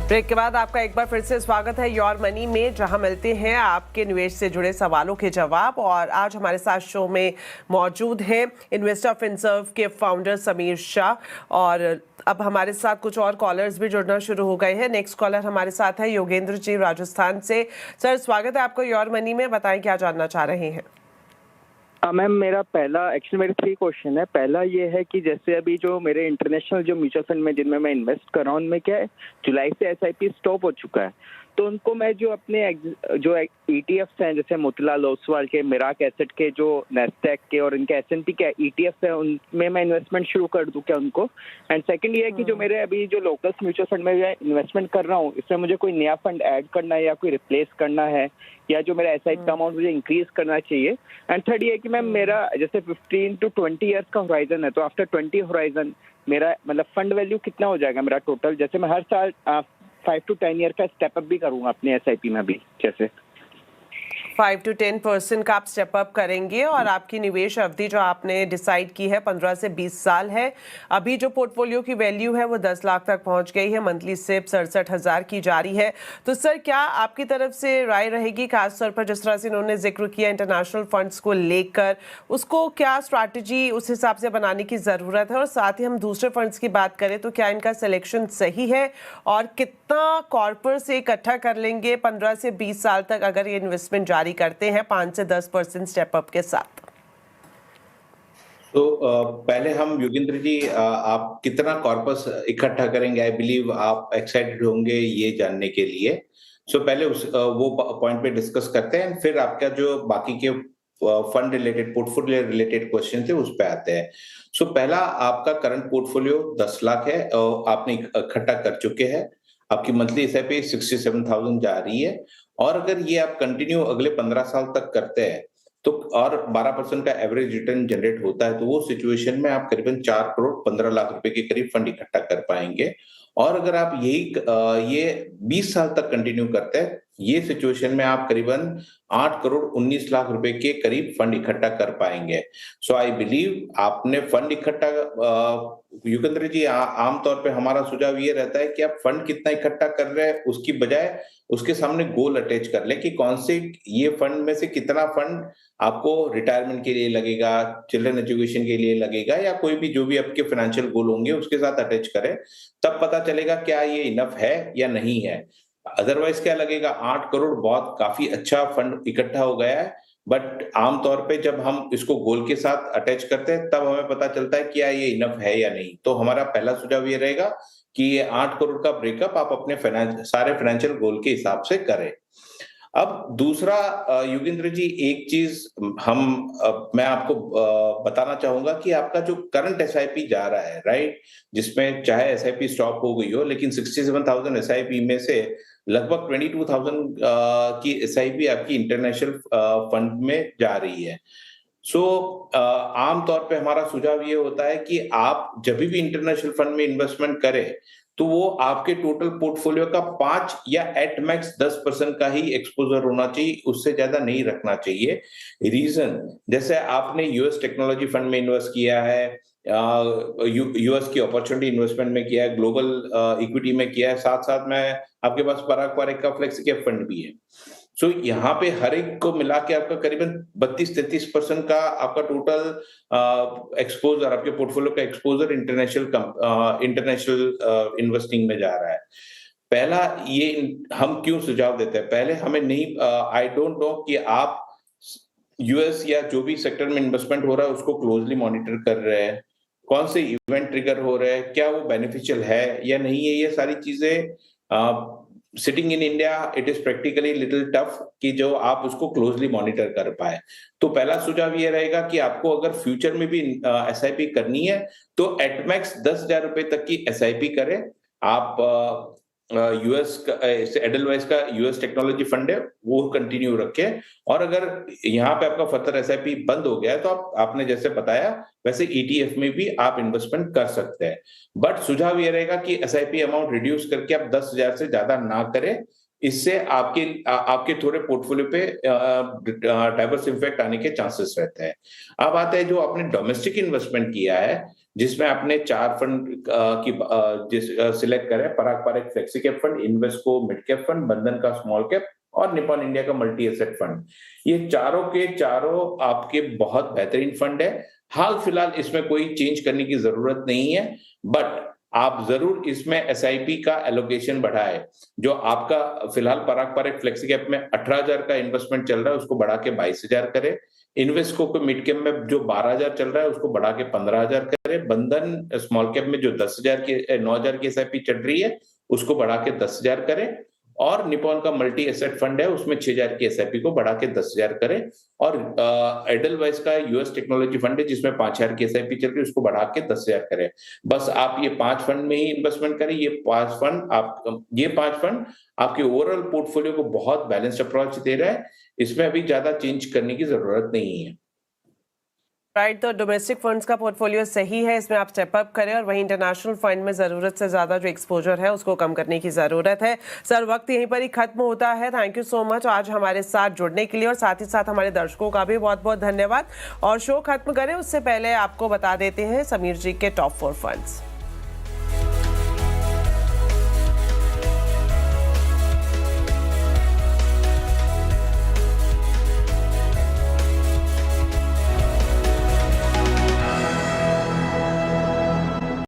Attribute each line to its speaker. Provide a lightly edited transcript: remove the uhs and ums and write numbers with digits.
Speaker 1: Break के बाद आपका एक बार फिर से स्वागत है योर मनी में, जहां मिलते हैं आपके निवेश से जुड़े सवालों के जवाब। और आज हमारे साथ शो में मौजूद हैं इन्वेस्टर फिनसर्व के फाउंडर समीर शाह। और अब हमारे साथ कुछ और कॉलर्स भी जुड़ना शुरू हो गए हैं। नेक्स्ट कॉलर हमारे साथ है योगेंद्र जी राजस्थान से। सर, स्वागत है आपको योर मनी में। बताएं क्या जानना चाह रहे हैं।
Speaker 2: मैम, मेरे 3 क्वेश्चन है। पहला ये है कि जैसे अभी जो मेरे इंटरनेशनल जो म्यूचुअल फंड में जिनमें मैं इन्वेस्ट कर रहा हूँ, उनमें क्या है, जुलाई से एसआईपी स्टॉप हो चुका है। तो उनको मैं जो अपने जो ईटीएफ्स हैं, जैसे मोतीलाल ओसवाल के, मिराक एसेट के, जो नेस्डैक के और इनके एसएनपी के ईटीएफ्स हैं, उनमें मैं इन्वेस्टमेंट शुरू कर दूं क्या उनको? एंड सेकंड ये है कि जो मेरे अभी जो लोकल म्यूचुअल फंड में मैं इन्वेस्टमेंट कर रहा हूँ, इसमें मुझे कोई नया फंड ऐड करना है या कोई रिप्लेस करना है, या जो मेरा एसआईपी का अमाउंट मुझे इंक्रीज करना चाहिए? एंड थर्ड ये है कि मैम, मेरा जैसे 15 to 20 ईयर्स का होराइजन है, तो आफ्टर 20 होराइजन मेरा मतलब फंड वैल्यू कितना हो जाएगा मेरा टोटल? जैसे मैं हर साल 5 to 10 ईयर का स्टेप अप भी करूंगा अपने एसआईपी में भी, जैसे
Speaker 1: 5 to 10% का आप स्टेप अप करेंगे। और आपकी निवेश अवधि जो आपने डिसाइड की है 15 से 20 साल है। अभी जो पोर्टफोलियो की वैल्यू है वो 10 लाख तक पहुंच गई है। मंथली सिप 67,000 की जारी है। तो सर, क्या आपकी तरफ से राय रहेगी, खासतौर पर जिस तरह से इन्होंने जिक्र किया इंटरनेशनल फंड्स को लेकर, उसको क्या स्ट्रैटेजी उस हिसाब से बनाने की ज़रूरत है? और साथ ही हम दूसरे फंड्स की बात करें तो क्या इनका सिलेक्शन सही है? और कितना कॉर्पोरेट से इकट्ठा कर लेंगे 15 से 20 साल तक अगर ये इन्वेस्टमेंट जारी करते हैं 5 से 10% स्टेप अप के साथ?
Speaker 3: तो पहले हम योगेंद्र जी, आप कितना कॉर्पस इकट्ठा करेंगे? आई बिलीव आप एक्साइटेड होंगे ये जानने के लिए। पहले वो पॉइंट पे डिस्कस करते हैं, फिर आपका जो बाकी के fund related, portfolio related question थे उस पे आते हैं। पहला, आपका करंट पोर्टफोलियो 10 लाख है और आपने इकट्ठा कर चुके हैं। आपकी मंथली एसआईपी 67,000 जा रही है। और अगर ये आप कंटिन्यू अगले 15 साल तक करते हैं तो और 12% का एवरेज रिटर्न जनरेट होता है, तो वो सिचुएशन में आप करीबन 4 करोड़ 15 लाख रुपए के करीब फंड इकट्ठा कर पाएंगे। और अगर आप ये 20 साल तक कंटिन्यू करते हैं, ये सिचुएशन में आप करीबन 8 करोड़ 19 लाख रुपए के करीब फंड इकट्ठा कर पाएंगे। आई बिलीव आपने फंड इकट्ठा, युगेंद्र जी, आमतौर पे हमारा सुझाव ये रहता है कि आप फंड कितना इकट्ठा कर रहे हैं उसकी बजाय उसके सामने गोल अटैच कर ले कि कौन से ये फंड में से कितना फंड आपको रिटायरमेंट के लिए लगेगा, चिल्ड्रन एजुकेशन के लिए लगेगा, या कोई भी जो भी आपके फाइनेंशियल गोल होंगे उसके साथ अटैच करें। तब पता चलेगा क्या ये इनफ है या नहीं है। अदरवाइज क्या लगेगा, 8 करोड़ बहुत काफी अच्छा फंड इकट्ठा हो गया है, बट आमतौर पे जब हम इसको गोल के साथ अटैच करते हैं तब हमें पता चलता है क्या ये इनफ है या नहीं। तो हमारा पहला सुझाव ये रहेगा कि ये 8 करोड़ का ब्रेकअप आप अपने सारे फाइनेंशियल गोल के हिसाब से करें। अब दूसरा, योगेंद्र जी, एक चीज मैं आपको बताना चाहूंगा कि आपका जो करंट एसआईपी जा रहा है, राइट, जिसमें चाहे एसआईपी स्टॉप हो गई हो, लेकिन 67,000 एसआईपी में से लगभग 22,000 की एसआईपी आपकी इंटरनेशनल फंड में जा रही है। आमतौर पे हमारा सुझाव ये होता है कि आप जब भी इंटरनेशनल फंड में इन्वेस्टमेंट करें तो वो आपके टोटल पोर्टफोलियो का 5 या एट मैक्स 10% का ही एक्सपोजर होना चाहिए, उससे ज्यादा नहीं रखना चाहिए। रीजन, जैसे आपने यूएस टेक्नोलॉजी फंड में इन्वेस्ट किया है, यूएस की अपॉर्चुनिटी इन्वेस्टमेंट में किया है, ग्लोबल इक्विटी में किया है, साथ साथ में आपके पास पराग पारेख का फ्लेक्सी कैप फंड भी है। यहाँ पे हर एक को मिला के आपका करीबन 32-33% का आपका टोटल एक्सपोजर, आपके पोर्टफोलियो का एक्सपोजर इंटरनेशनल इन्वेस्टिंग में जा रहा है। पहला, ये हम क्यों सुझाव देते हैं, पहले हमें नहीं, आई डोंट नो कि आप यूएस या जो भी सेक्टर में इन्वेस्टमेंट हो रहा है उसको क्लोजली मॉनिटर कर रहे हैं, कौन से इवेंट ट्रिगर हो रहे हैं, क्या वो बेनिफिशियल है या नहीं है। ये सारी चीजें sitting in India it is practically little tough कि जो आप उसको क्लोजली मॉनिटर कर पाए। तो पहला सुझाव ये रहेगा कि आपको अगर फ्यूचर में भी एसआईपी करनी है तो एटमैक्स 10,000 रुपए तक की एसआईपी करें। आप यूएस का एडलवाइस का यूएस टेक्नोलॉजी फंड है वो कंटिन्यू रखें। और अगर यहाँ पे आपका फर्दर एसआईपी बंद हो गया है तो आपने जैसे बताया वैसे ईटीएफ में भी आप इन्वेस्टमेंट कर सकते हैं। बट सुझाव ये रहेगा कि एसआईपी अमाउंट रिड्यूस करके आप 10,000 से ज्यादा ना करें, इससे आपके थोड़े पोर्टफोलियो पे डाइवर्स इफेक्ट आने के चांसेस रहते हैं। अब आते हैं जो आपने डोमेस्टिक इन्वेस्टमेंट किया है, जिसमें आपने 4 फंड की सिलेक्ट करे, Parag Parekh flexi cap fund, Invesco mid cap fund, Bandhan का स्मॉल कैप और निपॉन इंडिया का मल्टी एसेट फंड। ये चारों के चारों आपके बहुत बेहतरीन फंड है। हाल फिलहाल इसमें कोई चेंज करने की जरूरत नहीं है, बट आप जरूर इसमें एसआईपी का एलोकेशन बढ़ाएं। जो आपका फिलहाल पराग पारेख फ्लेक्सी कैप में 18,000 का इन्वेस्टमेंट चल रहा है, उसको बढ़ा के 22,000 करें। इन्वेस्को को मिड कैप में जो 12,000 चल रहा है, उसको बढ़ा के 15,000 करें। बंधन स्मॉल कैप में जो 9,000 की एसआईपी चल रही है, उसको बढ़ा के 10,000 करें। और निपॉन का मल्टी एसेट फंड है, उसमें 6,000 की एसआईपी को बढ़ा के 10,000 करें। और एडलवाइस का यूएस टेक्नोलॉजी फंड है, जिसमें 5,000 की एसआईपी चल रही है, उसको बढ़ा के 10,000 करें। बस आप ये 5 फंड में ही इन्वेस्टमेंट करें। ये 5 फंड आपके ओवरऑल पोर्टफोलियो को बहुत बैलेंस्ड अप्रोच दे रहा है। इसमें अभी ज्यादा चेंज करने की जरूरत नहीं है।
Speaker 1: राइट, तो डोमेस्टिक फंड्स का पोर्टफोलियो सही है, इसमें आप स्टेप अप करें और वहीं इंटरनेशनल फंड में ज़रूरत से ज़्यादा जो एक्सपोजर है उसको कम करने की ज़रूरत है। सर, वक्त यहीं पर ही खत्म होता है। थैंक यू सो मच आज हमारे साथ जुड़ने के लिए, और साथ ही साथ हमारे दर्शकों का भी बहुत बहुत धन्यवाद। और शो खत्म करें उससे पहले आपको बता देते हैं समीर जी के टॉप 4 फंड्स।